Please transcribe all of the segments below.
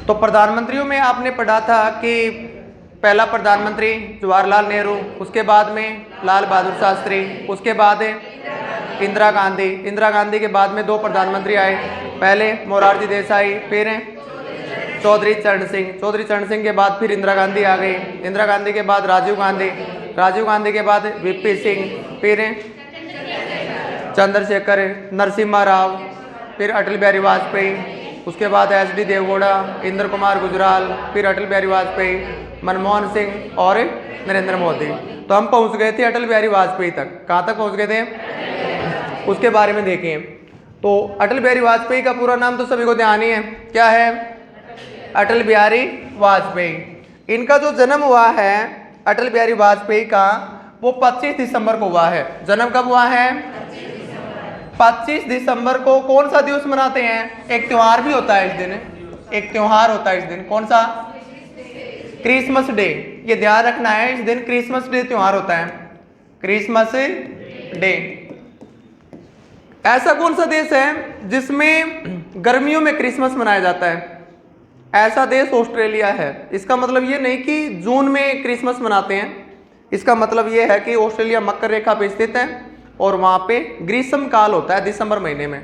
तो प्रधानमंत्रियों में आपने पढ़ा था कि पहला प्रधानमंत्री जवाहरलाल नेहरू, उसके बाद में लाल बहादुर शास्त्री, उसके बाद इंदिरा गांधी। इंदिरा गांधी के बाद में दो प्रधानमंत्री आए, पहले मोरारजी देसाई, फिर चौधरी चरण सिंह। चौधरी चरण सिंह के बाद फिर इंदिरा गांधी आ गई। इंदिरा गांधी के बाद राजीव गांधी, राजीव गांधी के बाद वीपी सिंह, फिर चंद्रशेखर, नरसिम्हा राव, फिर अटल बिहारी वाजपेयी, उसके बाद एचडी देवगौड़ा, इंद्र कुमार गुजराल, फिर अटल बिहारी वाजपेयी, मनमोहन सिंह और नरेंद्र मोदी। तो हम पहुंच गए थे अटल बिहारी वाजपेयी तक। कहाँ तक पहुंच गए थे उसके बारे में देखें। तो अटल बिहारी वाजपेयी का पूरा नाम तो सभी को ध्यान ही है, क्या है? अटल बिहारी वाजपेयी। इनका जो जन्म हुआ है अटल बिहारी वाजपेयी का, वो 25 दिसंबर को हुआ है। जन्म कब हुआ है? 25 दिसंबर को। कौन सा दिवस मनाते हैं? एक त्योहार भी होता है इस दिन, एक त्योहार होता है इस दिन। कौन सा? Christmas day. ये ध्यान रखना है, इस दिन क्रिसमस डे त्योहार होता है, क्रिसमस डे। ऐसा कौन सा देश है जिसमें गर्मियों में क्रिसमस मनाया जाता है? ऐसा देश ऑस्ट्रेलिया है। इसका मतलब ये नहीं कि जून में क्रिसमस मनाते हैं, इसका मतलब ये है कि ऑस्ट्रेलिया मकर रेखा पे स्थित है और वहाँ पे ग्रीष्म काल होता है दिसंबर महीने में।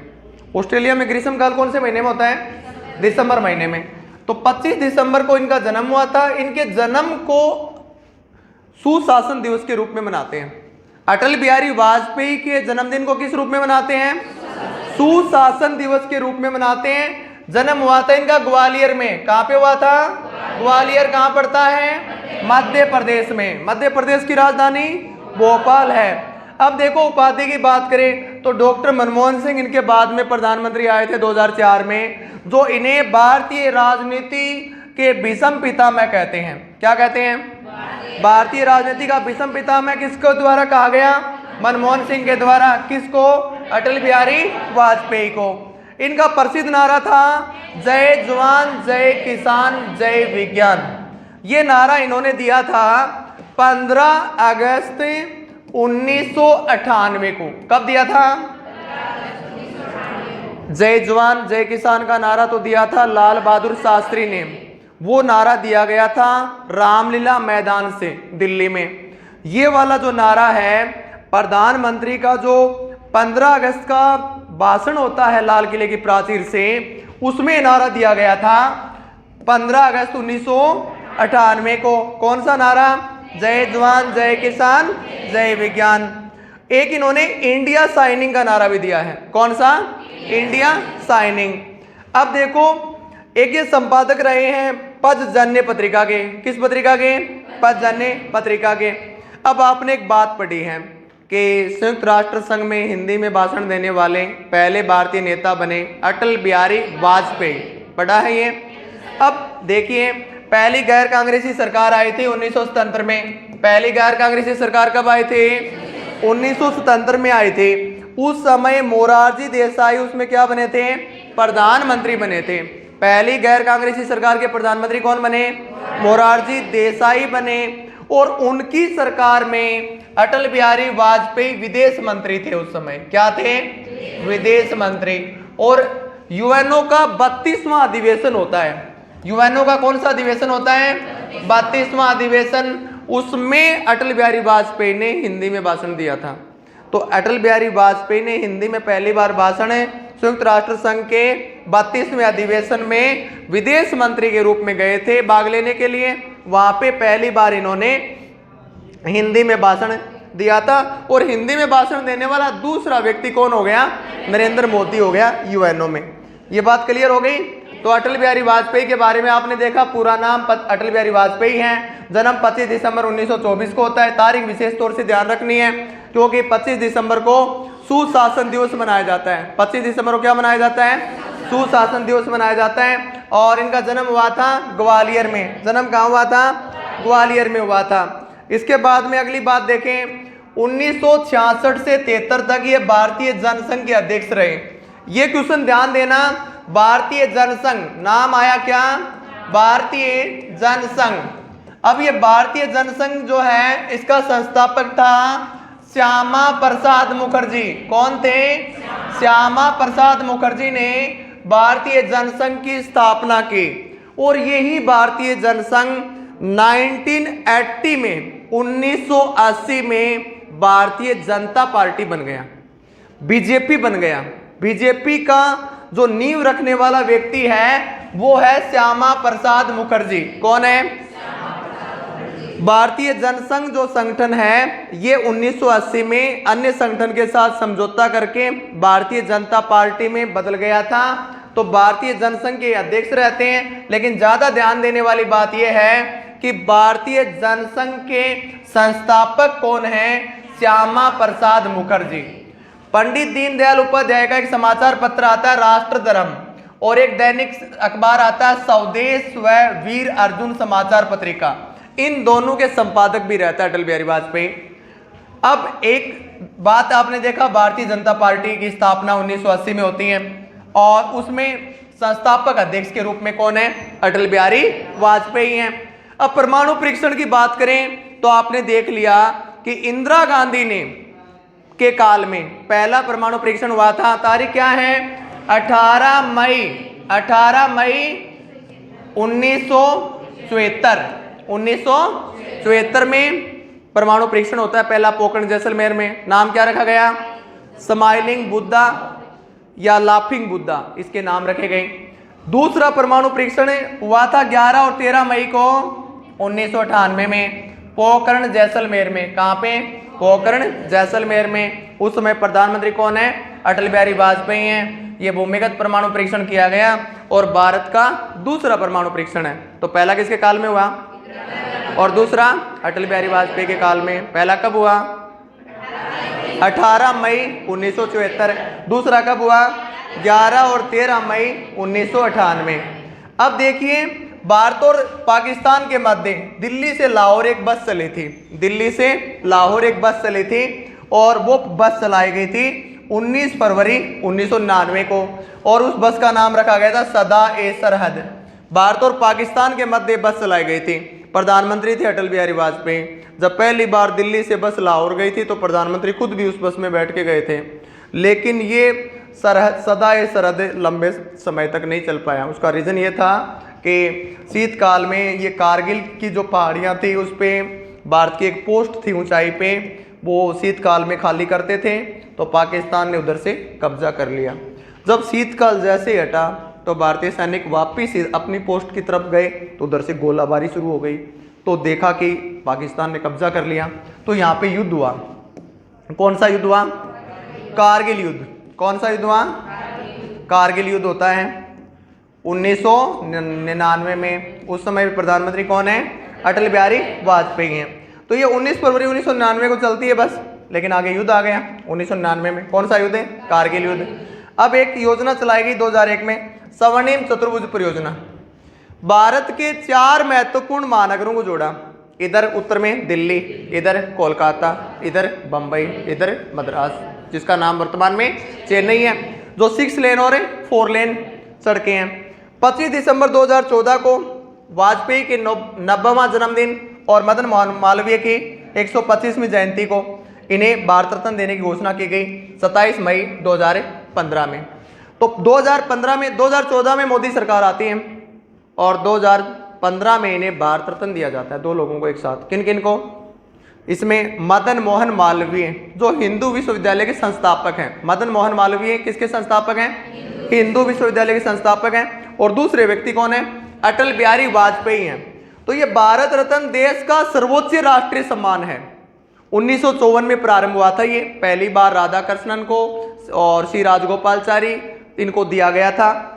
ऑस्ट्रेलिया में ग्रीष्म काल कौन से महीने में होता है? दिसंबर महीने में। तो 25 दिसंबर को इनका जन्म हुआ था। इनके जन्म को सुशासन दिवस के रूप में मनाते हैं। अटल बिहारी वाजपेयी के जन्मदिन को किस रूप में मनाते हैं? सुशासन दिवस के रूप में मनाते हैं। जन्म हुआ था इनका ग्वालियर में। कहाँ पे हुआ था? ग्वालियर कहाँ पड़ता है? मध्य प्रदेश में। मध्य प्रदेश की राजधानी भोपाल है। अब देखो उपाधि की बात करें तो डॉक्टर मनमोहन सिंह इनके बाद में प्रधानमंत्री आए थे 2004 में, जो इन्हें भारतीय राजनीति के भीषम पितामह कहते हैं। क्या कहते हैं? भारतीय राजनीति का भीषम पितामह किसके द्वारा कहा गया? मनमोहन सिंह के द्वारा। किसको? अटल बिहारी वाजपेयी को। इनका प्रसिद्ध नारा था जय जवान जय किसान जय विज्ञान। ये नारा इन्होंने दिया था 15 अगस्त 1998 को। कब दिया था? जय जवान जय किसान का नारा तो दिया था लाल बहादुर शास्त्री ने। वो नारा दिया गया था रामलीला मैदान से दिल्ली में। ये वाला जो नारा है प्रधानमंत्री का, जो 15 अगस्त का भाषण होता है लाल किले की प्राचीर से, उसमें नारा दिया गया था 15 अगस्त 1998 को। कौन सा नारा? जय जवान जय किसान जय विज्ञान। एक इन्होंने इंडिया साइनिंग का नारा भी दिया है। कौन सा? India signing. अब देखो, एक ये संपादक रहे हैं पञ्चजन्य पत्रिका के। किस पत्रिका के? पञ्चजन्य पत्रिका के। अब आपने एक बात पढ़ी है कि संयुक्त राष्ट्र संघ में हिंदी में भाषण देने वाले पहले भारतीय नेता बने अटल बिहारी वाजपेयी। पढ़ा है ये? अब देखिए, पहली गैर कांग्रेसी सरकार आई थी 1977 में। पहली गैर कांग्रेसी सरकार कब आई थी? 1977 में आई थी। उस समय मोरारजी देसाई उसमें क्या बने थे? प्रधानमंत्री बने थे। पहली गैर कांग्रेसी सरकार के प्रधानमंत्री कौन बने? मोरारजी देसाई बने। और उनकी सरकार में अटल बिहारी वाजपेयी विदेश मंत्री थे उस समय। क्या थे? विदेश मंत्री। और यूएनओ का 32वां अधिवेशन होता है। यूएनओ का कौन सा अधिवेशन होता है? 32वां अधिवेशन। उसमें अटल बिहारी वाजपेयी ने हिंदी में भाषण दिया था। तो अटल बिहारी वाजपेयी ने हिंदी में पहली बार भाषण संयुक्त राष्ट्र संघ के 32वें अधिवेशन में विदेश मंत्री के रूप में गए थे भाग लेने के लिए। वहां पे पहली बार इन्होंने हिंदी में भाषण दिया था। और हिंदी में भाषण देने वाला दूसरा व्यक्ति कौन हो गया? नरेंद्र मोदी हो गया यूएनओ में। ये बात क्लियर हो गई। तो अटल बिहारी वाजपेयी के बारे में आपने देखा, पूरा नाम अटल बिहारी वाजपेयी है। जन्म 25 दिसंबर 1924 को होता है। तारीख विशेष तौर से ध्यान रखनी है क्योंकि 25 दिसंबर को सुशासन दिवस मनाया जाता है। 25 दिसंबर को क्या मनाया जाता है? सुशासन दिवस मनाया जाता है। और इनका जन्म हुआ था ग्वालियर में। जन्म कहाँ हुआ था? ग्वालियर में हुआ था। इसके बाद में अगली बात देखें, 1966 से 73 तक ये भारतीय जनसंघ के अध्यक्ष रहे। ये क्वेश्चन ध्यान देना, भारतीय जनसंघ नाम आया क्या? भारतीय जनसंघ। अब ये भारतीय जनसंघ जो है इसका संस्थापक था श्यामा प्रसाद मुखर्जी। कौन थे? श्यामा प्रसाद मुखर्जी ने भारतीय जनसंघ की स्थापना की। और यही भारतीय जनसंघ 1980 में 1980 में भारतीय जनता पार्टी बन गया, बीजेपी बन गया। बीजेपी का जो नींव रखने वाला व्यक्ति है वो है श्यामा प्रसाद मुखर्जी। कौन है? भारतीय जनसंघ जो संगठन है ये 1980 में अन्य संगठन के साथ समझौता करके भारतीय जनता पार्टी में बदल गया था। तो भारतीय जनसंघ के अध्यक्ष रहते हैं, लेकिन ज्यादा ध्यान देने वाली बात यह है कि भारतीय जनसंघ के संस्थापक कौन हैं? श्यामा प्रसाद मुखर्जी। पंडित दीनदयाल उपाध्याय का एक समाचार पत्र आता है राष्ट्र धर्म, और एक दैनिक अखबार आता है स्वदेश व वीर अर्जुन समाचार पत्रिका। इन दोनों के संपादक भी रहता है अटल बिहारी वाजपेयी। अब एक बात आपने देखा, भारतीय जनता पार्टी की स्थापना 1980 में होती है और उसमें संस्थापक अध्यक्ष के रूप में कौन है? अटल बिहारी वाजपेयी हैं। अब परमाणु परीक्षण की बात करें तो आपने देख लिया कि इंदिरा गांधी ने के काल में पहला परमाणु परीक्षण हुआ था। तारीख क्या है? 18 मई 1974 में परमाणु परीक्षण होता है पहला पोखरण जैसलमेर में। नाम क्या रखा गया? स्माइलिंग बुद्धा या लाफिंग बुद्धा, इसके नाम रखे गए। दूसरा परमाणु परीक्षण हुआ था 11 और 13 मई को 1998 में पोखरण जैसलमेर में। कहां पे? पोखरण जैसलमेर में। उस समय प्रधानमंत्री कौन है? अटल बिहारी वाजपेयी हैं। ये भूमिगत परमाणु परीक्षण किया गया और भारत का दूसरा परमाणु परीक्षण है। तो पहला किसके काल में हुआ और दूसरा अटल बिहारी वाजपेयी के काल में। पहला कब हुआ? 18 मई 1974। दूसरा कब हुआ? 11 और 13 मई 1998। अब देखिए, भारत और पाकिस्तान के मध्य दिल्ली से लाहौर एक बस चली थी। दिल्ली से लाहौर एक बस चली थी और वो बस चलाई गई थी 19 फरवरी 1999 को, और उस बस का नाम रखा गया था सदा ए सरहद। भारत और पाकिस्तान के मध्य बस चलाई गई थी। प्रधानमंत्री थे अटल बिहारी वाजपेयी। जब पहली बार दिल्ली से बस लाहौर गई थी तो प्रधानमंत्री खुद भी उस बस में बैठ के गए थे, लेकिन ये सरहद सदा ए सरहद लंबे समय तक नहीं चल पाया। उसका रीज़न ये था कि शीतकाल में ये कारगिल की जो पहाड़ियाँ थी उस पर भारत की एक पोस्ट थी ऊंचाई पे, वो शीतकाल में खाली करते थे, तो पाकिस्तान ने उधर से कब्जा कर लिया। जब शीतकाल जैसे हटा तो भारतीय सैनिक वापिस अपनी पोस्ट की तरफ गए तो उधर से गोलाबारी शुरू हो गई। तो देखा कि पाकिस्तान ने कब्जा कर लिया, तो यहाँ पे युद्ध हुआ। कौन सा युद्ध हुआ? कारगिल युद्ध। कौन सा युद्ध हुआ? कारगिल युद्ध होता है 1999 में। उस समय प्रधानमंत्री कौन है? अटल बिहारी वाजपेयी हैं। तो ये 19 फरवरी 1999 को चलती है बस, लेकिन आगे युद्ध आ गया 1999 में। कौन सा युद्ध है? कारगिल युद्ध। अब एक योजना चलाई गई 2001 में, स्वर्णिम चतुर्भुज परियोजना। भारत के 4 महत्वपूर्ण महानगरों को जोड़ा। इधर उत्तर में दिल्ली, इधर कोलकाता, इधर बंबई, इधर मद्रास, जिसका नाम वर्तमान में चेन्नई है, जो 6 लेन और 4 लेन सड़कें हैं। 25 दिसंबर 2014 को वाजपेयी के 90वां जन्मदिन और मदन मोहन मालवीय की 125वीं जयंती को इन्हें भारत रत्न देने की घोषणा की गई 27 मई 2015 में। तो 2014 में मोदी सरकार आती है और 2015 में इन्हें भारत रत्न दिया जाता है, 2 लोगों को एक साथ। किन किन को? इसमें मदन मोहन मालवीय जो हिंदू विश्वविद्यालय के संस्थापक हैं। मदन मोहन मालवीय किसके संस्थापक हैं? हिंदू विश्वविद्यालय के संस्थापक हैं। और दूसरे व्यक्ति कौन है? अटल बिहारी वाजपेयी हैं। तो ये भारत रत्न देश का सर्वोच्च राष्ट्रीय सम्मान है। 1954 में प्रारंभ हुआ था ये, पहली बार राधा कृष्णन को और श्री राजगोपालचारी इनको दिया गया था।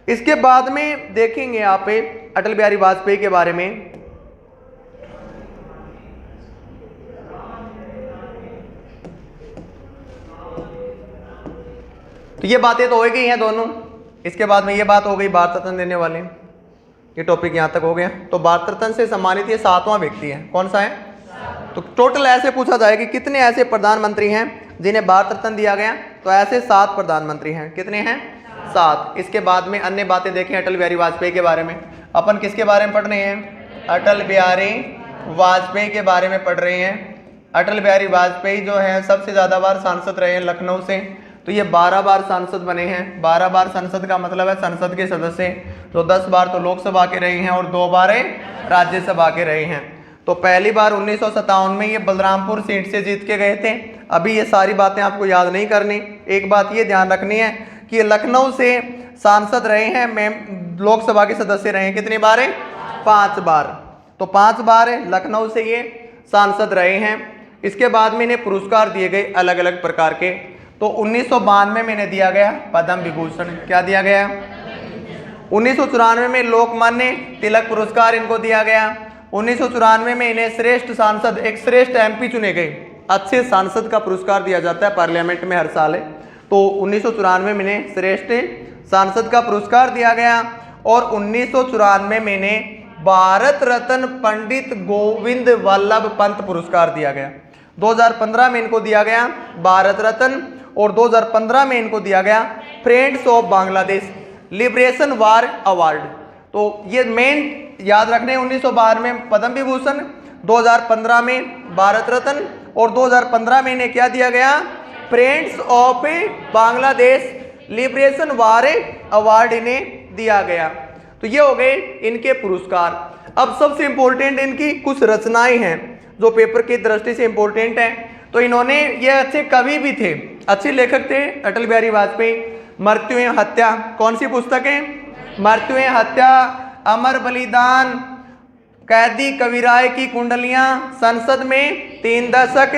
इसके बाद में देखेंगे यहाँ पे अटल बिहारी वाजपेयी के बारे में। तो ये बातें तो हो गई हैं दोनों। इसके बाद में ये बात हो गई भारत रत्न देने वाले, ये टॉपिक यहाँ तक हो गया। तो भारत रत्न से सम्मानित ये 7वां व्यक्ति है। कौन सा है? तो टोटल ऐसे पूछा जाए कि कितने ऐसे प्रधानमंत्री हैं जिन्हें भारत रत्न दिया गया, तो ऐसे 7 प्रधानमंत्री हैं। कितने हैं? 7। इसके बाद में अन्य बातें देखें अटल बिहारी वाजपेयी के बारे में। अपन किसके बारे में पढ़ रहे हैं? अटल बिहारी वाजपेयी के बारे में पढ़ रहे हैं। अटल बिहारी वाजपेयी जो है सबसे ज़्यादा बार सांसद रहे हैं लखनऊ से, तो ये 12 बार सांसद बने हैं। 12 बार संसद का मतलब है संसद के सदस्य, तो 10 बार तो लोकसभा के रहे हैं और 2 बार राज्यसभा के रहे हैं। तो पहली बार 1957 में ये बलरामपुर सीट से जीत के गए थे। अभी ये सारी बातें आपको याद नहीं करनी, एक बात ये ध्यान रखनी है कि लखनऊ से सांसद रहे हैं, मैं लोकसभा के सदस्य रहे हैं कितनी बार है? 5 बार। तो 5 बार लखनऊ से ये सांसद रहे हैं। इसके बाद में इन्हें पुरस्कार दिए गए अलग अलग प्रकार के। तो 1992 में इन्हें दिया गया पद्म विभूषण। क्या दिया गया? 1994 में लोकमान्य तिलक पुरस्कार इनको दिया गया। 1994 में इन्हें श्रेष्ठ सांसद, एक श्रेष्ठ एमपी चुने गए। अच्छे सांसद का पुरस्कार दिया जाता है पार्लियामेंट में हर साल है। तो 1994 में इन्हें श्रेष्ठ सांसद का पुरस्कार दिया गया और 1994 में इन्हें भारत रत्न पंडित गोविंद वल्लभ पंत पुरस्कार दिया गया। 2015 में इनको दिया गया भारत रत्न और 2015 में इनको दिया गया friends of Bangladesh liberation war award. तो ये मेन याद रखने, 1992 में पद्म विभूषण, 2015 में भारत रत्न और 2015 में इन्हें क्या दिया गया? Friends of Bangladesh liberation war award इन्हें दिया गया। तो ये हो गए इनके पुरस्कार। अब सबसे इंपॉर्टेंट इनकी कुछ रचनाएं हैं जो पेपर की दृष्टि से इंपॉर्टेंट है। तो इन्होंने, ये अच्छे कवि भी थे, अच्छे लेखक थे अटल बिहारी वाजपेयी। मृत्यु एवं हत्या कौन सी पुस्तक है? मृत्यु एवं हत्या, अमर बलिदान, कैदी कविराय की कुंडलियां, संसद में 3 दशक,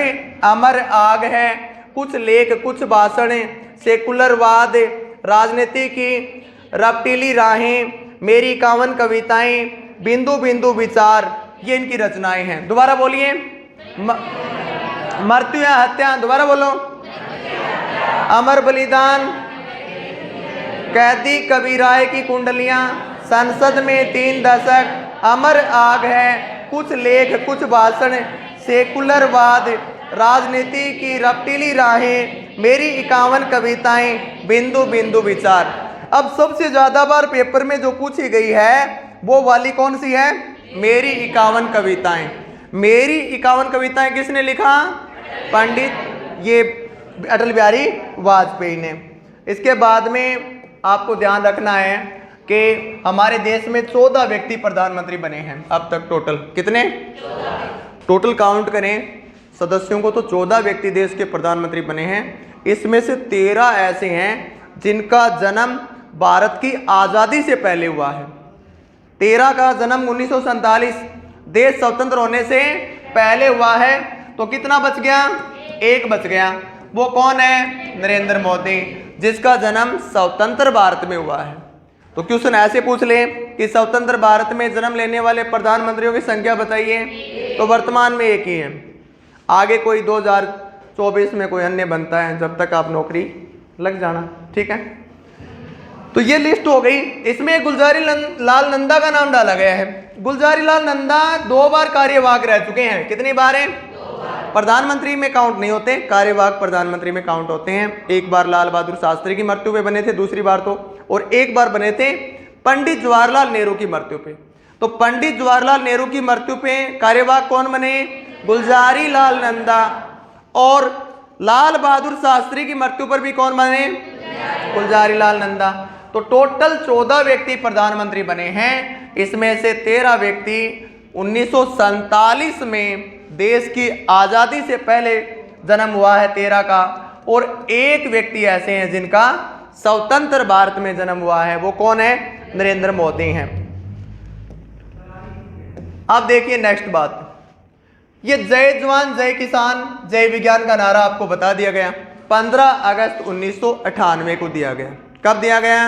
अमर आग है, कुछ लेख कुछ भाषण, सेकुलरवाद, राजनीति की रपटीली राहें, मेरी 51 कविताएं, बिंदु बिंदु विचार, ये इनकी रचनाएं हैं। दोबारा बोलिए, मृत्यु या हत्या, दोबारा बोलो, अमर बलिदान, कैदी कबीराय की कुंडलियां, संसद में 3 दशक, अमर आग है, कुछ लेख कुछ भाषण, सेकुलरवाद, राजनीति की रपटीली राहें, मेरी 51 कविताएं, बिंदु बिंदु विचार। अब सबसे ज्यादा बार पेपर में जो पूछी गई है वो वाली कौन सी है? मेरी 51 कविताएं। मेरी 51 कविताएं किसने लिखा? पंडित ये अटल बिहारी वाजपेयी ने। इसके बाद में आपको ध्यान रखना है कि हमारे देश में 14 व्यक्ति प्रधानमंत्री बने हैं अब तक। टोटल कितने? टोटल काउंट करें सदस्यों को तो 14 व्यक्ति देश के प्रधानमंत्री बने हैं। इसमें से 13 ऐसे हैं जिनका जन्म भारत की आज़ादी से पहले हुआ है। 13 का जन्म 1947 देश स्वतंत्र होने से पहले हुआ है। तो कितना बच गया? 1 बच गया। वो कौन है? नरेंद्र मोदी, जिसका जन्म स्वतंत्र भारत में हुआ है। तो क्वेश्चन ऐसे पूछ ले कि स्वतंत्र भारत में जन्म लेने वाले प्रधानमंत्रियों की संख्या बताइए, तो वर्तमान में 1 ही है। आगे कोई 2024 में कोई अन्य बनता है, जब तक आप नौकरी लग जाना, ठीक है। तो ये लिस्ट हो गई। इसमें गुलजारी लाल नंदा का नाम डाला गया है। गुलजारी लाल नंदा 2 बार कार्यवाहक रह चुके हैं। कितनी बार हैं? 2 बार। प्रधानमंत्री में काउंट नहीं होते, कार्यवाहक प्रधानमंत्री में काउंट होते हैं। 1 बार लाल बहादुर शास्त्री की मृत्यु पे बने थे, दूसरी बार तो, और 1 बार बने थे पंडित जवाहरलाल नेहरू की मृत्यु पे। तो पंडित जवाहरलाल नेहरू की मृत्यु पे कार्यवाहक कौन बने? गुलजारी लाल नंदा। और लाल बहादुर शास्त्री की मृत्यु पर भी कौन बने? गुलजारी लाल नंदा। तो टोटल 14 व्यक्ति प्रधानमंत्री बने हैं। इसमें से 13 व्यक्ति 1947 में देश की आज़ादी से पहले जन्म हुआ है 13 का, और 1 व्यक्ति ऐसे हैं जिनका स्वतंत्र भारत में जन्म हुआ है। वो कौन है? नरेंद्र मोदी हैं। अब देखिए नेक्स्ट बात, ये जय जवान जय किसान जय विज्ञान का नारा आपको बता दिया गया। 15 अगस्त 1998 को दिया गया। कब दिया गया?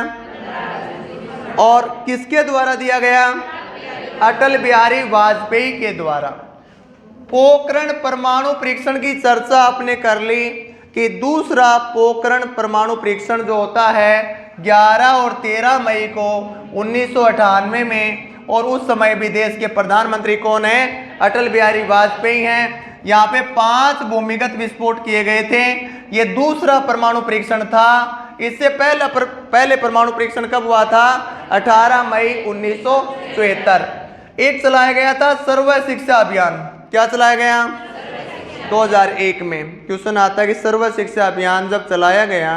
और किसके द्वारा दिया गया? अटल बिहारी वाजपेयी के द्वारा। पोखरण परमाणु परीक्षण की चर्चा आपने कर ली कि दूसरा पोखरण परमाणु परीक्षण जो होता है 11 और 13 मई को 1998 में, और उस समय भी देश के प्रधानमंत्री कौन है? अटल बिहारी वाजपेयी हैं। यहाँ पे 5 भूमिगत विस्फोट किए गए थे। ये दूसरा परमाणु परीक्षण था। इससे पहले परमाणु परीक्षण कब हुआ था? 18 मई 1974। एक चलाया गया था सर्व शिक्षा अभियान। क्या चलाया गया? 2001 में क्वेश्चन आता है कि सर्व शिक्षा अभियान जब चलाया गया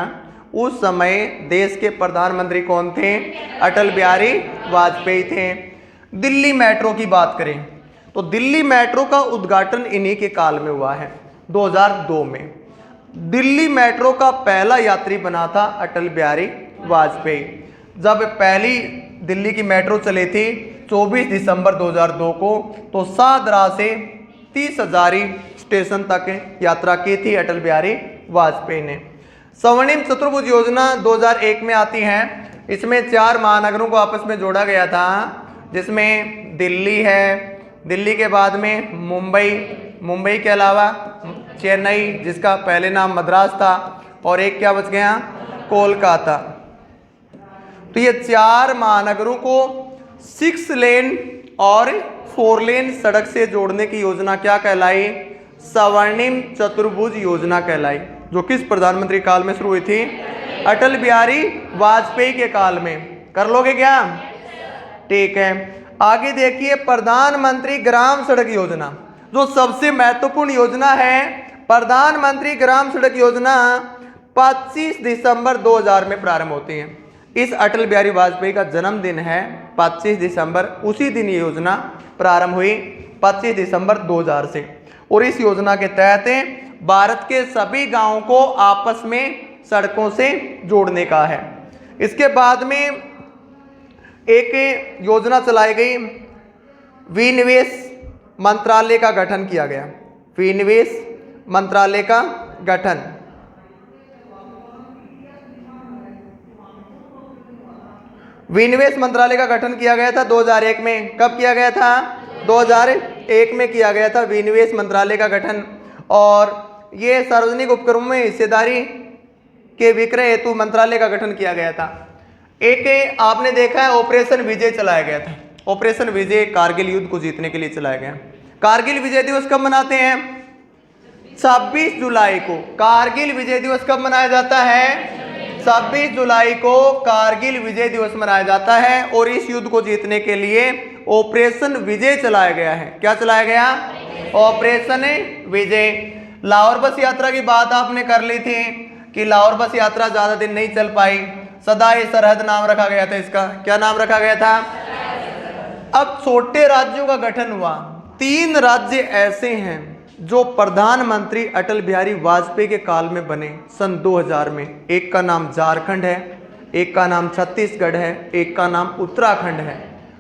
उस समय देश के प्रधानमंत्री कौन थे? अटल बिहारी वाजपेयी थे। दिल्ली मेट्रो की बात करें तो दिल्ली मेट्रो का उद्घाटन इन्हीं के काल में हुआ है 2002 में। दिल्ली मेट्रो का पहला यात्री बना था अटल बिहारी वाजपेयी। जब पहली दिल्ली की मेट्रो चली थी 24 दिसंबर 2002 को, तो शाहदरा से 30,000 स्टेशन तक यात्रा की थी अटल बिहारी वाजपेयी ने। स्वर्णिम चतुर्भुज योजना 2001 में आती है। इसमें 4 महानगरों को आपस में जोड़ा गया था, जिसमें दिल्ली है, दिल्ली के बाद में मुंबई के अलावा चेन्नई जिसका पहले नाम मद्रास था, और एक क्या बच गया? कोलकाता। तो ये 4 महानगरों को 6 लेन और 4 लेन सड़क से जोड़ने की योजना क्या कहलाई? स्वर्णिम चतुर्भुज योजना कहलाई, जो किस प्रधानमंत्री काल में शुरू हुई थी? अटल बिहारी वाजपेयी के काल में। कर लोगे क्या? ठीक है। आगे देखिए प्रधानमंत्री ग्राम सड़क योजना, जो सबसे महत्वपूर्ण योजना है। प्रधानमंत्री ग्राम सड़क योजना 25 दिसंबर 2000 में प्रारंभ होती है। इस अटल बिहारी वाजपेयी का जन्मदिन है 25 दिसंबर, उसी दिन ये योजना प्रारंभ हुई 25 दिसंबर 2000 से। और इस योजना के तहत भारत के सभी गांवों को आपस में सड़कों से जोड़ने का है। इसके बाद में एक योजना चलाई गई, विनिवेश मंत्रालय का गठन किया गया। विनिवेश मंत्रालय का गठन, विनिवेश मंत्रालय का गठन किया गया था 2001 में। कब किया गया था? 2001 में किया गया था विनिवेश मंत्रालय का गठन। और ये सार्वजनिक उपक्रमों में हिस्सेदारी के विक्रय हेतु मंत्रालय का गठन किया गया था। एक आपने देखा है ऑपरेशन विजय चलाया गया था। ऑपरेशन विजय कारगिल युद्ध को जीतने के लिए चलाया गया। कारगिल विजय दिवस कब मनाते हैं? 26 जुलाई को। कारगिल विजय दिवस कब मनाया जाता है? 26 जुलाई को कारगिल विजय दिवस मनाया जाता है। और इस युद्ध को जीतने के लिए ऑपरेशन विजय चलाया गया है। क्या चलाया गया? ऑपरेशन विजय। लाहौर बस यात्रा की बात आपने कर ली थी कि लाहौर बस यात्रा ज्यादा दिन नहीं चल पाई। सदाए सरहद नाम रखा गया था इसका। क्या नाम रखा गया था? अब छोटे राज्यों का गठन हुआ। 3 राज्य ऐसे हैं जो प्रधानमंत्री अटल बिहारी वाजपेयी के काल में बने सन 2000 में। एक का नाम झारखंड है, एक का नाम छत्तीसगढ़ है, एक का नाम उत्तराखंड है।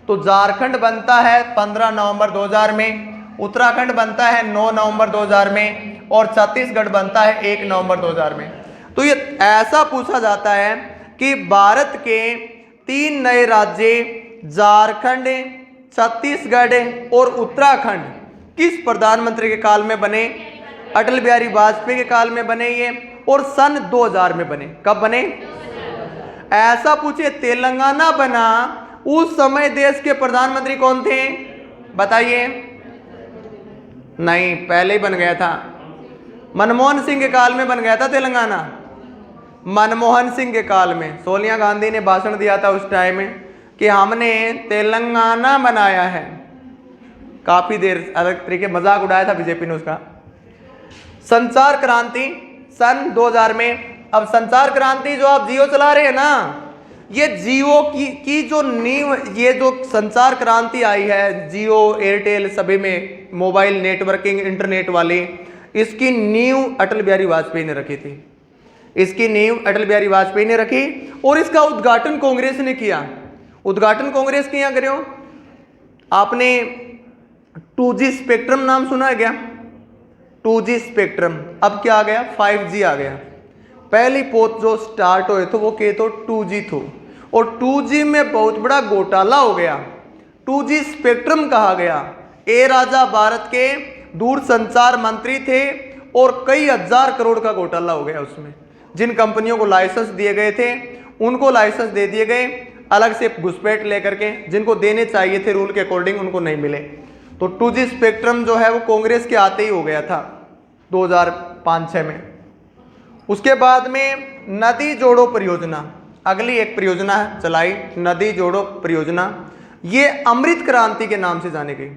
तो झारखंड बनता है 15 नवंबर 2000 में, उत्तराखंड बनता है 9 नवंबर 2000 में, और छत्तीसगढ़ बनता है 1 नवंबर 2000 में। तो ये ऐसा पूछा जाता है कि भारत के 3 नए राज्य झारखंड, छत्तीसगढ़ और उत्तराखंड किस प्रधानमंत्री के काल में बने? अटल बिहारी वाजपेयी के काल में बने ये, और सन 2000 में बने। कब बने? ऐसा पूछे तेलंगाना बना, उस समय देश के प्रधानमंत्री कौन थे? बताइए। नहीं, पहले ही बन गया था। मनमोहन सिंह के काल में बन गया था तेलंगाना। मनमोहन सिंह के काल में सोनिया गांधी ने भाषण दिया था उस टाइम में कि हमने तेलंगाना बनाया है। काफी देर अलग तरीके मजाक उड़ाया था बीजेपी ने उसका। संचार क्रांति सन 2000 में। अब संचार क्रांति जो आप जियो चला रहे हैं ना, ये जियो की जो नींव, ये जो संचार क्रांति आई है जियो एयरटेल सभी में मोबाइल नेटवर्किंग इंटरनेट वाली, इसकी नींव अटल बिहारी वाजपेयी ने रखी थी। इसकी नींव अटल बिहारी वाजपेयी ने रखी और इसका उद्घाटन कांग्रेस ने किया। उद्घाटन कांग्रेस किया करो। आपने 2G स्पेक्ट्रम नाम सुना है क्या? 2G spectrum. अब क्या आ गया? 5G आ गया। पहली पोत जो स्टार्ट हुए थे वो के तो 2G थो, और 2G में बहुत बड़ा घोटाला हो गया। 2G स्पेक्ट्रम कहा गया। ए राजा भारत के दूरसंचार मंत्री थे और कई हजार करोड़ का घोटाला हो गया उसमें। जिन कंपनियों को लाइसेंस दिए गए थे उनको लाइसेंस दे दिए गए अलग से घुसपैठ लेकर के, जिनको देने चाहिए थे रूल के अकॉर्डिंग उनको नहीं मिले। तो 2G स्पेक्ट्रम जो है वो कांग्रेस के आते ही हो गया था 2005-06 में। उसके बाद में नदी जोड़ो परियोजना, अगली एक परियोजना चलाई, नदी जोड़ो परियोजना। ये अमृत क्रांति के नाम से जानी गई।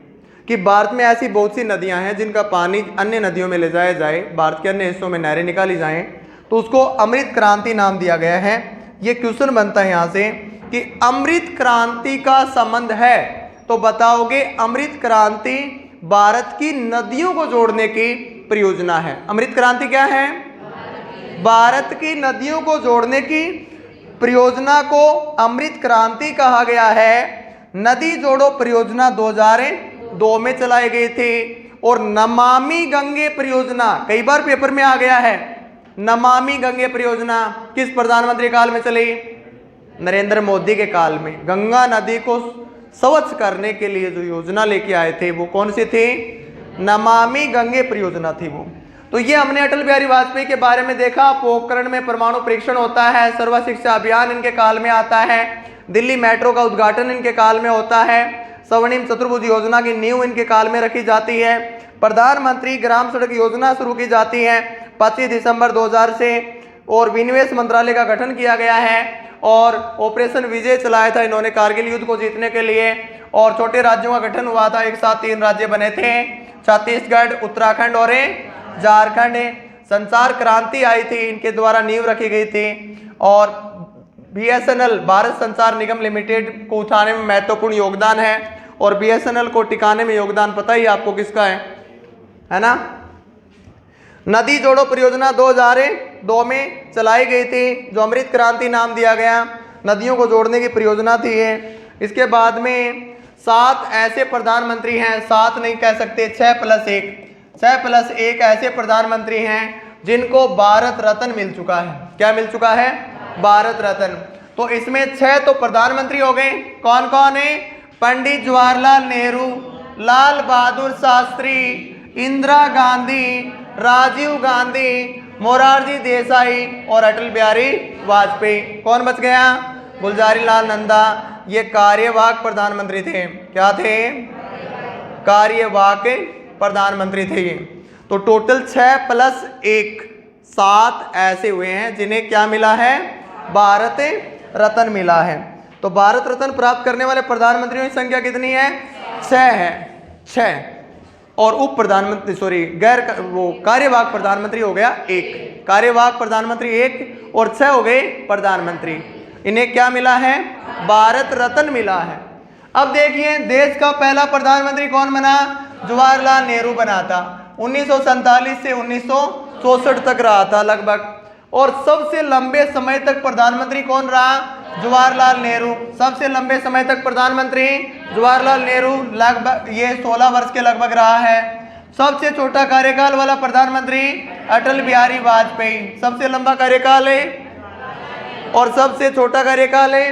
कि भारत में ऐसी बहुत सी नदियां हैं जिनका पानी अन्य नदियों में ले जाया जाए, भारत के अन्य हिस्सों में नहरें निकाली जाएं, तो उसको अमृत क्रांति नाम दिया गया है। ये क्वेश्चन बनता है यहाँ से कि अमृत क्रांति का संबंध है, तो बताओगे अमृत क्रांति भारत की नदियों को जोड़ने की परियोजना है। अमृत क्रांति क्या है? भारत की नदियों को जोड़ने की परियोजना को अमृत क्रांति कहा गया है। नदी जोड़ो परियोजना 2002 में चलाई गई थी। और नमामि गंगे परियोजना कई बार पेपर में आ गया है। नमामि गंगे परियोजना किस प्रधानमंत्री काल में चली? नरेंद्र मोदी के काल में। गंगा नदी को स्वच्छ करने के लिए जो योजना लेके आए थे वो कौन सी थी? नमामि गंगे परियोजना थी वो। तो ये हमने अटल बिहारी वाजपेयी के बारे में देखा। पोखरण में परमाणु परीक्षण होता है, सर्व शिक्षा अभियान इनके काल में आता है, दिल्ली मेट्रो का उद्घाटन इनके काल में होता है, स्वर्णिम चतुर्भुज योजना की नींव इनके काल में रखी जाती है, प्रधानमंत्री ग्राम सड़क योजना शुरू की जाती है 25 दिसंबर 2000 से, और विनिवेश मंत्रालय का गठन किया गया है, और ऑपरेशन विजय चलाया था इन्होंने कारगिल युद्ध को जीतने के लिए, और छोटे राज्यों का गठन हुआ था, एक साथ 3 राज्य बने थे, छत्तीसगढ़, उत्तराखंड और झारखंड। संचार क्रांति आई थी, इनके द्वारा नींव रखी गई थी। और BSNL भारत संचार निगम लिमिटेड को उठाने में महत्वपूर्ण योगदान है, और BSNL को टिकाने में योगदान पता ही आपको किसका है ना? नदी जोड़ो परियोजना 2002 में चलाई गई थी, जो अमृत क्रांति नाम दिया गया। नदियों को जोड़ने की परियोजना थी ये। इसके बाद में 7 ऐसे प्रधानमंत्री हैं, 7 नहीं कह सकते, 6+1 ऐसे प्रधानमंत्री हैं जिनको भारत रत्न मिल चुका है। क्या मिल चुका है? भारत रत्न। तो इसमें 6 तो प्रधानमंत्री हो गए। कौन कौन है? पंडित जवाहरलाल नेहरू, लाल बहादुर शास्त्री, इंदिरा गांधी, राजीव गांधी, मोरारजी देसाई और अटल बिहारी वाजपेयी। कौन बच गया? गुलजारी लाल नंदा। ये कार्यवाहक प्रधानमंत्री थे। क्या थे? कार्यवाहक प्रधानमंत्री थे ये। तो टोटल 6+1 7 ऐसे हुए हैं जिन्हें क्या मिला है? भारत रत्न मिला है। तो भारत रत्न प्राप्त करने वाले प्रधानमंत्रियों की संख्या कितनी है? 6 है। 6 और उप प्रधानमंत्री कार्यवाहक प्रधानमंत्री हो गया 1, कार्यवाहक प्रधानमंत्री 1 और 6 हो गए प्रधानमंत्री। इन्हें क्या मिला है? भारत रत्न मिला है। अब देखिए देश का पहला प्रधानमंत्री कौन बना? जवाहरलाल नेहरू बना था। 1947 से 1964 तक रहा था लगभग। और सबसे लंबे समय तक प्रधानमंत्री कौन रहा? जवाहरलाल नेहरू। सबसे लंबे समय तक प्रधानमंत्री जवाहरलाल नेहरू, लगभग ये 16 वर्ष के लगभग रहा है। सबसे छोटा कार्यकाल वाला प्रधानमंत्री अटल बिहारी वाजपेयी। सबसे लंबा कार्यकाल है और सबसे छोटा कार्यकाल है।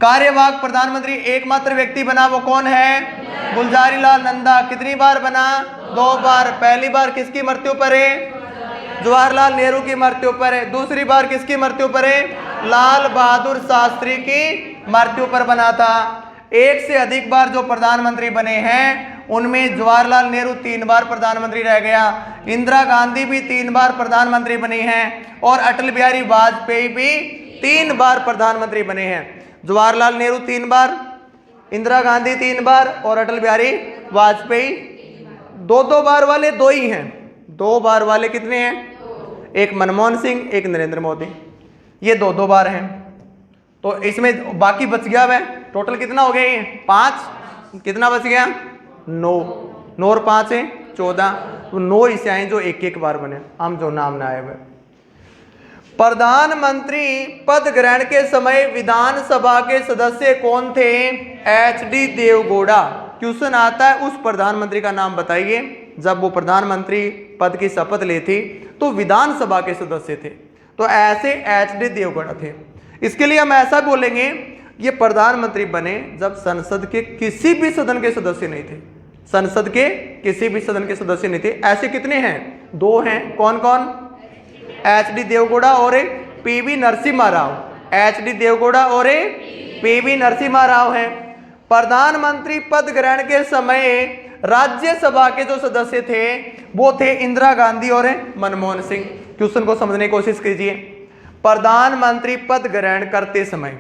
कार्यवाहक प्रधानमंत्री एकमात्र व्यक्ति बना, वो कौन है? गुलजारी लाल नंदा। कितनी बार बना? 2 बार। पहली बार किसकी मृत्यु पर है? जवाहरलाल नेहरू की मृत्यु पर है। दूसरी बार किसकी मृत्यु पर है? लाल बहादुर शास्त्री की मृत्यु पर बना था। एक से अधिक बार जो प्रधानमंत्री बने हैं उनमें जवाहरलाल नेहरू 3 बार प्रधानमंत्री रह गया, इंदिरा गांधी भी 3 बार प्रधानमंत्री बनी हैं, और अटल बिहारी वाजपेयी भी 3 बार प्रधानमंत्री बने हैं। जवाहरलाल नेहरू 3 बार, इंदिरा गांधी 3 बार और अटल बिहारी वाजपेयी 2 बार वाले 2 ही हैं। 2 बार वाले कितने हैं? एक मनमोहन सिंह, एक नरेंद्र मोदी। ये 2 बार हैं। तो इसमें बाकी बच गया वह टोटल कितना हो गया? 5। कितना बच गया? 9। 9 और 5 है 14। तो 9 ऐसे आए जो 1 बार बने, हम जो नाम न आए हुए। प्रधानमंत्री पद ग्रहण के समय विधानसभा के सदस्य कौन थे? HD देवगौड़ा। क्वेश्चन आता है उस प्रधानमंत्री का नाम बताइए जब वो प्रधानमंत्री पद की शपथ ली थी तो विधानसभा के सदस्य थे। तो ऐसे HD देवगौड़ा थे। इसके लिए हम ऐसा बोलेंगे, ये प्रधानमंत्री बने जब संसद के किसी भी सदन के सदस्य नहीं थे। संसद के किसी भी सदन के सदस्य नहीं थे। ऐसे कितने हैं? 2 हैं। कौन कौन? HD देवगौड़ा और PV नरसिम्हा राव। HD देवगौड़ा और PV नरसिम्हा राव हैं। प्रधानमंत्री पद ग्रहण के समय राज्यसभा के जो सदस्य थे वो थे इंदिरा गांधी और मनमोहन सिंह। क्वेश्चन को समझने की कोशिश कीजिए। प्रधानमंत्री पद ग्रहण करते समय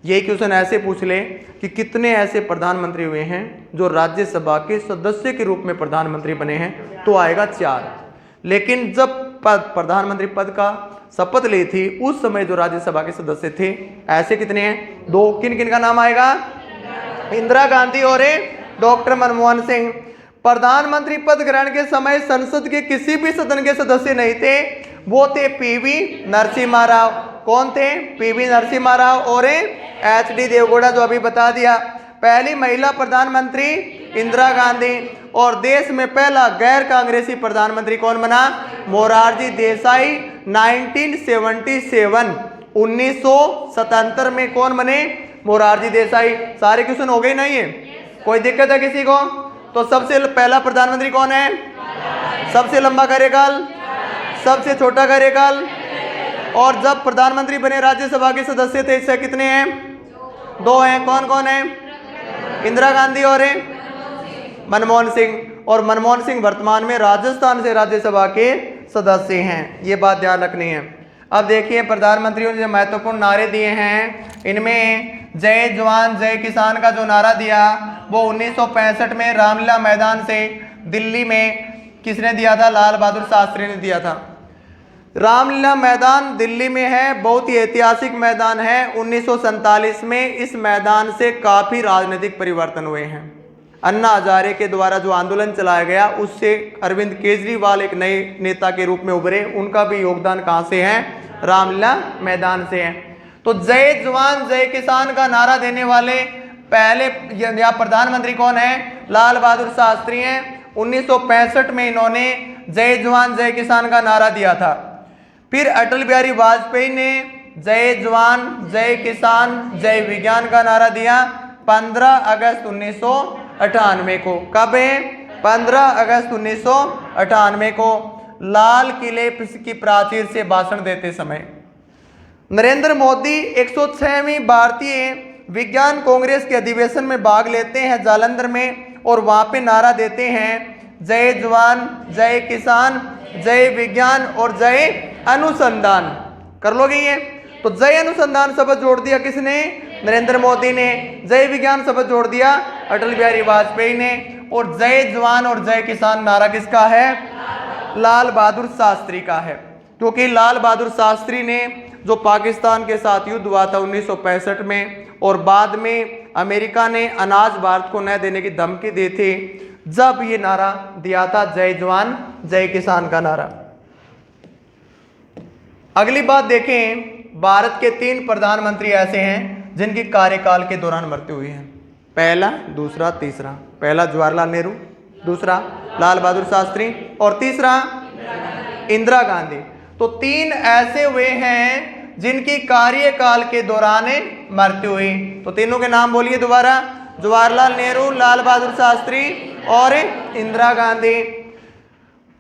ये क्वेश्चन ऐसे पूछ ले कि कितने ऐसे प्रधानमंत्री हुए हैं जो राज्यसभा के सदस्य के रूप में प्रधानमंत्री बने हैं, तो आएगा 4। लेकिन जब प्रधानमंत्री पद का शपथ ली थी उस समय जो राज्यसभा के सदस्य थे ऐसे कितने हैं? 2। किन किन का नाम आएगा? इंदिरा गांधी और डॉक्टर मनमोहन सिंह। प्रधानमंत्री पद ग्रहण के समय संसद के किसी भी सदन के सदस्य नहीं थे, वो थे पीवी नरसिम्हा राव। कौन थे? पीवी नरसिम्हा राव और एचडी देवगौड़ा, जो अभी बता दिया। पहली महिला प्रधानमंत्री इंदिरा गांधी, और देश में पहला गैर कांग्रेसी प्रधानमंत्री कौन बना? मोरारजी देसाई। 1977 1977 में कौन बने? मोरारजी देसाई। सारे क्वेश्चन हो गए ना? ये कोई दिक्कत है किसी को? तो सबसे पहला प्रधानमंत्री कौन है? सबसे लंबा कार्यकाल, सबसे छोटा कार्यकाल। और जब प्रधानमंत्री बने राज्यसभा के सदस्य थे इससे कितने हैं? 2 हैं। कौन कौन है? इंदिरा गांधी और मनमोहन सिंह। और मनमोहन सिंह वर्तमान में राजस्थान से राज्यसभा के सदस्य हैं, ये बात ध्यान रखनी है। अब देखिए प्रधानमंत्रियों ने जो महत्वपूर्ण नारे दिए हैं, इनमें जय जवान जय किसान का जो नारा दिया वो 1965 में रामलीला मैदान से दिल्ली में किसने दिया था? लाल बहादुर शास्त्री ने दिया था। रामलीला मैदान दिल्ली में है, बहुत ही ऐतिहासिक मैदान है। 1947 में इस मैदान से काफी राजनीतिक परिवर्तन हुए हैं। अन्ना हजारे के द्वारा जो आंदोलन चलाया गया उससे अरविंद केजरीवाल एक नए नेता के रूप में उभरे, उनका भी योगदान कहां से है? रामलीला मैदान से है। तो जय जवान जय किसान का नारा देने वाले पहले या प्रधानमंत्री कौन है? लाल बहादुर शास्त्री हैं। 1965 में इन्होंने जय जवान जय किसान का नारा दिया था। फिर अटल बिहारी वाजपेयी ने जय जवान जय किसान जय विज्ञान का नारा दिया 15 अगस्त 1998 को। कब है? 15 अगस्त 1998 को लाल किले की प्राचीर से भाषण देते समय। नरेंद्र मोदी 106वीं भारतीय विज्ञान कांग्रेस के अधिवेशन में भाग लेते हैं जालंधर में, और वहां पे नारा देते हैं जय जवान जय किसान जय विज्ञान और जय अनुसंधान। कर लोगे ये? तो जय अनुसंधान शब्द जोड़ दिया किसने? नरेंद्र मोदी ने। जय विज्ञान शब्द जोड़ दिया अटल बिहारी वाजपेयी ने। और जय जवान और जय किसान नारा किसका है? लाल बहादुर शास्त्री का है। क्योंकि लाल बहादुर शास्त्री ने जो पाकिस्तान के साथ युद्ध हुआ था 1965 में, और बाद में अमेरिका ने अनाज भारत को न देने की धमकी दी थी, जब ये नारा दिया था जय जवान जय किसान का नारा। अगली बात देखें, भारत के 3 प्रधानमंत्री ऐसे हैं जिनकी कार्यकाल के दौरान मृत्यु हुई है। पहला, दूसरा, तीसरा। पहला जवाहरलाल नेहरू, दूसरा लाल बहादुर शास्त्री और तीसरा इंदिरा गांधी। तो 3 ऐसे हुए हैं जिनकी कार्यकाल के दौरान मृत्यु हुई। तो तीनों के नाम बोलिए दोबारा। जवाहरलाल नेहरू, लाल बहादुर शास्त्री और इंदिरा गांधी।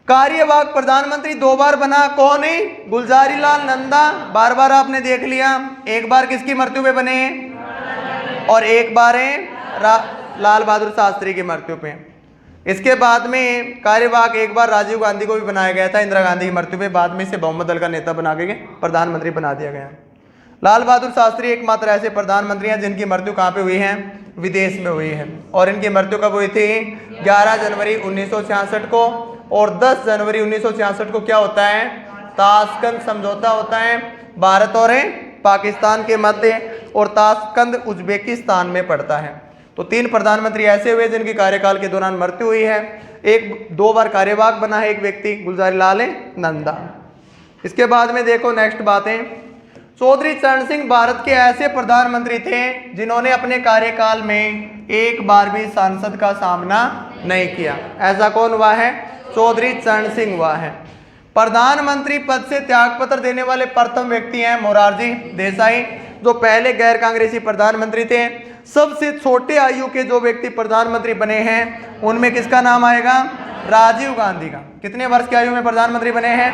कार्यवाहक प्रधानमंत्री 2 बार बना, कौन है? गुलजारी लाल नंदा, बार बार आपने देख लिया। एक बार किसकी मृत्यु पे बने और एक बार है लाल बहादुर शास्त्री की मृत्यु पे। इसके बाद में कार्यवाहक एक बार राजीव गांधी को भी बनाया गया था इंदिरा गांधी की मृत्यु पे, बाद में इसे बहुमत दल का नेता बना के प्रधानमंत्री बना दिया गया। लाल बहादुर शास्त्री एकमात्र ऐसे प्रधानमंत्री हैं जिनकी मृत्यु कहाँ पे हुई है? विदेश में हुई है। और इनकी मृत्यु कब हुई थी? 11 जनवरी 1966 को। और 10 जनवरी 1966 को क्या होता है? ताशकंद समझौता होता है भारत और पाकिस्तान के मध्य, और ताशकंद उज्बेकिस्तान में पड़ता है। तो 3 प्रधानमंत्री ऐसे हुए जिनकी कार्यकाल के दौरान मृत्यु हुई है। 2 बार कार्यवाहक बना है एक व्यक्ति, गुलजारी लाल नंदा। इसके बाद में देखो नेक्स्ट बातें, चौधरी चरण सिंह भारत के ऐसे प्रधानमंत्री थे जिन्होंने अपने कार्यकाल में एक बार भी संसद का सामना नहीं किया। ऐसा कौन हुआ है? चौधरी चरण सिंह हुआ है। प्रधानमंत्री पद से त्यागपत्र देने वाले प्रथम व्यक्ति हैं मोरारजी देसाई, जो पहले गैर कांग्रेसी प्रधानमंत्री थे। सबसे छोटे आयु के जो व्यक्ति प्रधानमंत्री बने हैं उनमें किसका नाम आएगा? राजीव गांधी का। कितने वर्ष की आयु में प्रधानमंत्री बने हैं?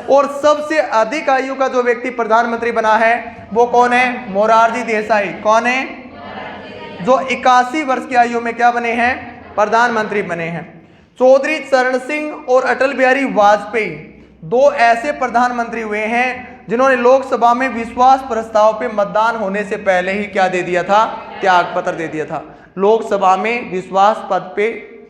और सबसे अधिक आयु का जो व्यक्ति प्रधानमंत्री बना है वो कौन है? मोरारजी देसाई। कौन है? जो 81 वर्ष की आयु में क्या बने हैं? प्रधानमंत्री बने हैं। चौधरी चरण सिंह और अटल बिहारी वाजपेयी 2 ऐसे प्रधानमंत्री हुए हैं जिन्होंने लोकसभा में विश्वास प्रस्ताव पे मतदान होने से पहले ही क्या दे दिया था, त्याग पत्र दे दिया था। लोकसभा में विश्वास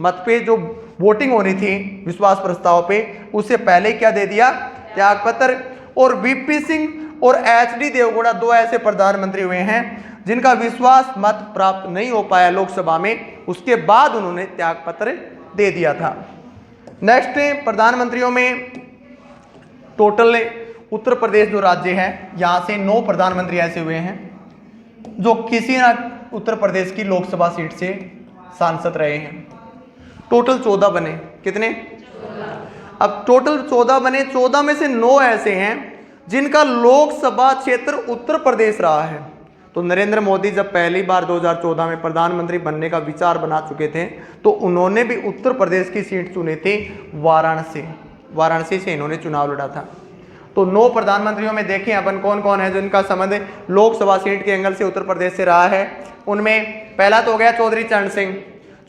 मत पे जो वोटिंग होनी थी विश्वास प्रस्ताव पे, उससे पहले क्या दे दिया, त्याग पत्र। और वीपी सिंह और एचडी देवगौड़ा दो ऐसे प्रधानमंत्री हुए हैं जिनका विश्वास मत प्राप्त नहीं हो पाया लोकसभा में, उसके बाद उन्होंने त्याग पत्र दे दिया था। नेक्स्ट प्रधानमंत्रियों में टोटल उत्तर प्रदेश जो राज्य है यहाँ से 9 प्रधानमंत्री ऐसे हुए हैं जो किसी ना उत्तर प्रदेश की लोकसभा सीट से सांसद रहे हैं। टोटल 14 बने, कितने? अब टोटल 14 बने, 14 में से 9 ऐसे हैं जिनका लोकसभा क्षेत्र उत्तर प्रदेश रहा है। तो नरेंद्र मोदी जब पहली बार 2014 में प्रधानमंत्री बनने का विचार बना चुके थे तो उन्होंने भी उत्तर प्रदेश की सीट चुनी थी, वाराणसी से इन्होंने चुनाव लड़ा था। तो 9 प्रधानमंत्रियों में देखें अपन कौन कौन है जिनका संबंध लोकसभा सीट के एंगल से उत्तर प्रदेश से रहा है। उनमें पहला तो हो गया चौधरी चरण सिंह।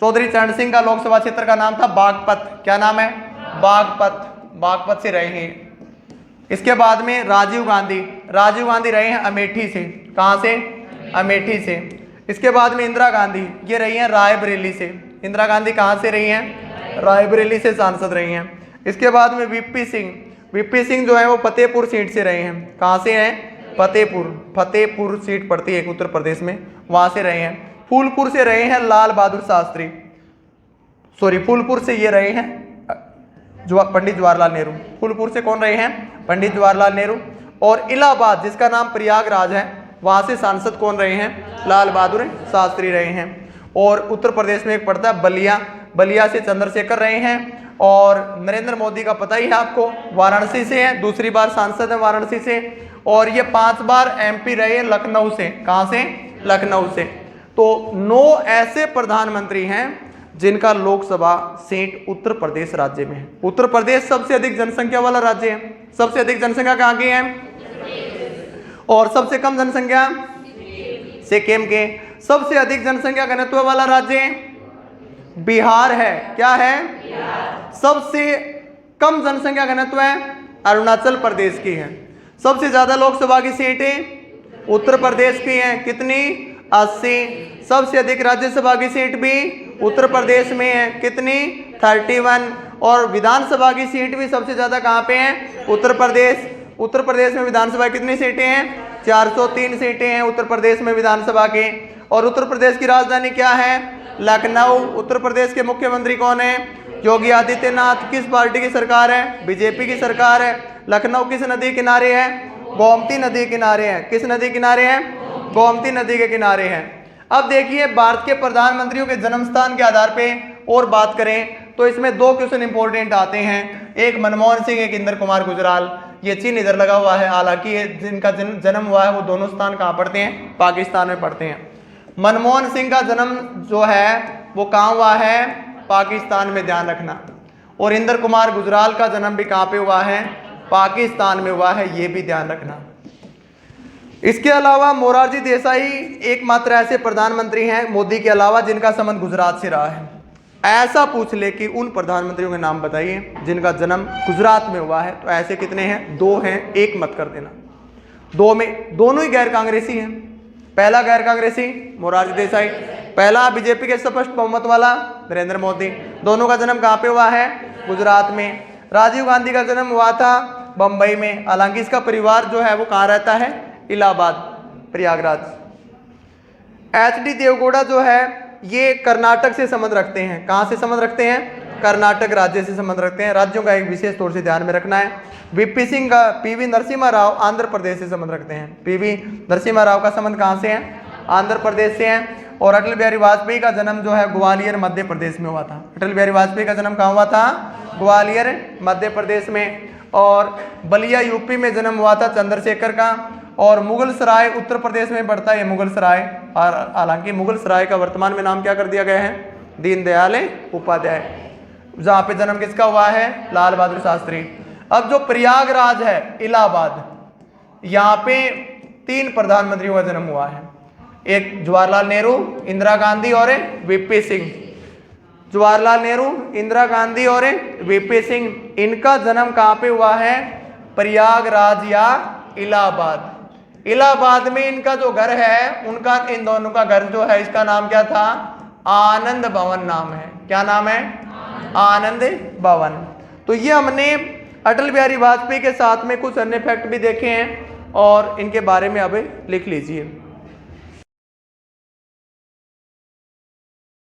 चौधरी चरण सिंह का लोकसभा क्षेत्र का नाम था बागपत। क्या नाम है? बागपत से रहे हैं। इसके बाद में राजीव गांधी रहे हैं अमेठी से। कहां से? अमेठी से। इसके बाद में इंदिरा गांधी, ये रही हैं रायबरेली से। इंदिरा गांधी कहां से रही हैं? रायबरेली से सांसद रही हैं। इसके बाद में वीपी सिंह जो है वो फतेहपुर सीट से रहे हैं। कहां से हैं? फतेहपुर सीट पड़ती है उत्तर प्रदेश में, वहां से रहे हैं। फूलपुर से रहे हैं लाल बहादुर शास्त्री, फूलपुर से ये रहे हैं पंडित जवाहरलाल नेहरू। फूलपुर से कौन रहे हैं? पंडित जवाहरलाल नेहरू। और इलाहाबाद जिसका नाम प्रयागराज है, वहां से सांसद कौन रहे हैं? लाल बहादुर शास्त्री रहे हैं। और उत्तर प्रदेश में एक पड़ता है बलिया से चंद्रशेखर रहे हैं। और नरेंद्र मोदी का पता ही है आपको, वाराणसी से है, दूसरी बार सांसद है वाराणसी से। और ये 5 बार MP रहे हैं लखनऊ से। कहां से? लखनऊ से। तो 9 ऐसे प्रधानमंत्री हैं जिनका लोकसभा सीट उत्तर प्रदेश राज्य में है। उत्तर प्रदेश सबसे अधिक जनसंख्या वाला राज्य है। सबसे अधिक जनसंख्या कहाँ की है? और सबसे कम जनसंख्या सिक्किम के। सबसे अधिक जनसंख्या घनत्व वाला राज्य बिहार है। क्या है? सबसे कम जनसंख्या घनत्व है अरुणाचल प्रदेश की है। सबसे ज्यादा लोकसभा की सीटें उत्तर प्रदेश की हैं। कितनी? 80। सबसे अधिक राज्यसभा की सीट भी उत्तर प्रदेश में है। कितनी? 31। और विधानसभा की सीट भी सबसे ज्यादा कहाँ पे है? उत्तर प्रदेश में विधानसभा कितनी सीटें हैं? 403 सीटें हैं उत्तर प्रदेश में विधानसभा के। और उत्तर प्रदेश की राजधानी क्या है? लखनऊ। उत्तर प्रदेश के मुख्यमंत्री कौन है? योगी आदित्यनाथ। किस पार्टी की सरकार है? बीजेपी की सरकार है। लखनऊ किस नदी किनारे है? गोमती नदी किनारे है। किस नदी किनारे है? गोमती नदी के किनारे है। अब देखिए भारत के प्रधानमंत्रियों के जन्म स्थान के आधार पे और बात करें तो इसमें 2 क्वेश्चन इंपॉर्टेंट आते हैं। एक मनमोहन सिंह, एक इंद्र कुमार गुजराल। ये चिन्ह इधर लगा हुआ है, हालांकि जिनका जन्म हुआ है वो दोनों स्थान कहाँ पड़ते हैं? पाकिस्तान में पड़ते हैं। मनमोहन सिंह का जन्म जो है वो कहाँ हुआ है? पाकिस्तान में, ध्यान रखना। और इंद्र कुमार गुजराल का जन्म भी कहाँ पे हुआ है? पाकिस्तान में हुआ है, ये भी ध्यान रखना। इसके अलावा मोरारजी देसाई एकमात्र ऐसे प्रधानमंत्री हैं मोदी के अलावा जिनका संबंध गुजरात से रहा है। ऐसा पूछ ले कि उन प्रधानमंत्रियों के नाम बताइए जिनका जन्म गुजरात में हुआ है, तो ऐसे कितने हैं? 2 हैं, 1 मत कर देना। 2 में दोनों ही गैर कांग्रेसी हैं। पहला गैर कांग्रेसी मोरारजी देसाई, पहला बीजेपी के स्पष्ट बहुमत वाला नरेंद्र मोदी। दोनों का जन्म कहाँ पे हुआ है? गुजरात में। राजीव गांधी का जन्म हुआ था बंबई में, हालांकि इसका परिवार जो है वो कहाँ रहता है? इलाहाबाद, प्रयागराज। एचडी देवगौड़ा जो है ये कर्नाटक से संबंध रखते हैं। कहाँ से संबंध रखते हैं? कर्नाटक राज्य से संबंध रखते हैं। राज्यों का एक विशेष तौर से ध्यान में रखना है। वीपी सिंह का पीवी नरसिम्हा राव आंध्र प्रदेश से संबंध रखते हैं। पीवी नरसिम्हा राव का संबंध कहाँ से है? आंध्र प्रदेश से है। और अटल बिहारी वाजपेयी का जन्म जो है ग्वालियर मध्य प्रदेश में हुआ था। अटल बिहारी वाजपेयी का जन्म कहाँ हुआ था? ग्वालियर मध्य प्रदेश में। और बलिया यूपी में जन्म हुआ था चंद्रशेखर का। और मुगल सराय उत्तर प्रदेश में पड़ता है मुगल सराय। और हालांकि मुगल सराय का वर्तमान में नाम क्या कर दिया गया है? दीनदयाल उपाध्याय। जहाँ पे जन्म किसका हुआ है? लाल बहादुर शास्त्री। अब जो प्रयागराज है इलाहाबाद, यहाँ पे 3 प्रधानमंत्रियों का जन्म हुआ है। एक जवाहरलाल नेहरू, इंदिरा गांधी और वीपी सिंह। जवाहरलाल नेहरू, इंदिरा गांधी और वीपी सिंह, इनका जन्म कहाँ पे हुआ है? प्रयागराज या इलाहाबाद। इलाहाबाद में इनका जो घर है, उनका, इन दोनों का घर जो है, इसका नाम क्या था? आनंद भवन नाम है। क्या नाम है? आनंद भवन। तो ये हमने अटल बिहारी वाजपेयी के साथ में कुछ अन्य फैक्ट भी देखे हैं और इनके बारे में अब लिख लीजिए।